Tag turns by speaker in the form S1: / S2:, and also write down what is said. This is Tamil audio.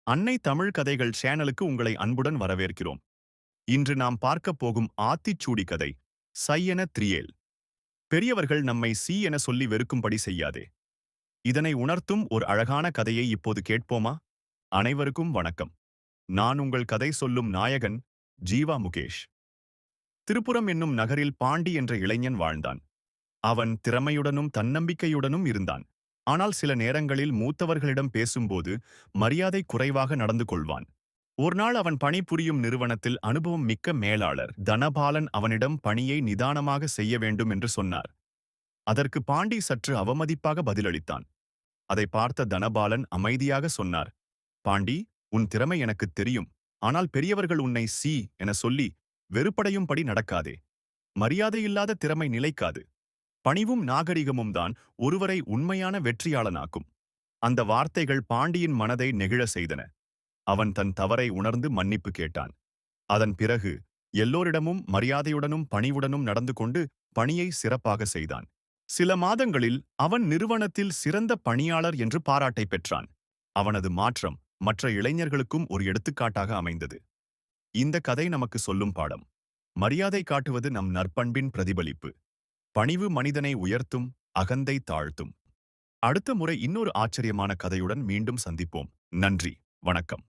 S1: அன்னை தமிழ் கதைகள் சேனலுக்கு உங்களை அன்புடன் வரவேற்கிறோம். இன்று நாம் பார்க்கப் போகும் ஆத்திச்சூடி கதை சையென த்ரியேல். பெரியவர்கள் நம்மை சி என சொல்லி வெறுக்கும்படி செய்யாதே. இதனை உணர்த்தும் ஒரு அழகான கதையை இப்போது கேட்போமா? அனைவருக்கும் வணக்கம். நான் உங்கள் கதை சொல்லும் நாயகன் ஜீவா முகேஷ். திருப்புரம் என்னும் நகரில் பாண்டி என்ற இளைஞன் வாழ்ந்தான். அவன் திறமையுடனும் தன்னம்பிக்கையுடனும் இருந்தான். ஆனால் சில நேரங்களில் மூத்தவர்களிடம் பேசும்போது மரியாதை குறைவாக நடந்து கொள்வான். ஒருநாள் அவன் பணிபுரியும் நிறுவனத்தில் அனுபவம் மிக்க மேலாளர் தனபாலன் அவனிடம் பணியை நிதானமாக செய்ய வேண்டும் என்று சொன்னார். அதற்கு பாண்டி சற்று அவமதிப்பாக பதிலளித்தான். அதை பார்த்த தனபாலன் அமைதியாக சொன்னார், பாண்டி, உன் திறமை எனக்குத் தெரியும். ஆனால் பெரியவர்கள் உன்னை சி என சொல்லி வெறுப்படையும்படி நடக்காதே. மரியாதையில்லாத திறமை நிலைக்காது. பணிவும் நாகரிகமும் தான் ஒருவரை உண்மையான வெற்றியாளனாக்கும். அந்த வார்த்தைகள் பாண்டியின் மனதை நெகிழ செய்தன. அவன் தன் தவறை உணர்ந்து மன்னிப்பு கேட்டான். அதன் பிறகு எல்லோரிடமும் மரியாதையுடனும் பணிவுடனும் நடந்து கொண்டு பணியை சிறப்பாக செய்தான். சில மாதங்களில் அவன் நிறுவனத்தில் சிறந்த பணியாளர் என்று பாராட்டை பெற்றான். அவனது மாற்றம் மற்ற இளைஞர்களுக்கும் ஒரு எடுத்துக்காட்டாக அமைந்தது. இந்த கதை நமக்கு சொல்லும் பாடம்: மரியாதை காட்டுவது நம் நற்பண்பின் பிரதிபலிப்பு. பணிவு மனிதனை உயர்த்தும், அகந்தை தாழ்த்தும். அடுத்த முறை இன்னொரு ஆச்சரியமான கதையுடன் மீண்டும் சந்திப்போம். நன்றி, வணக்கம்.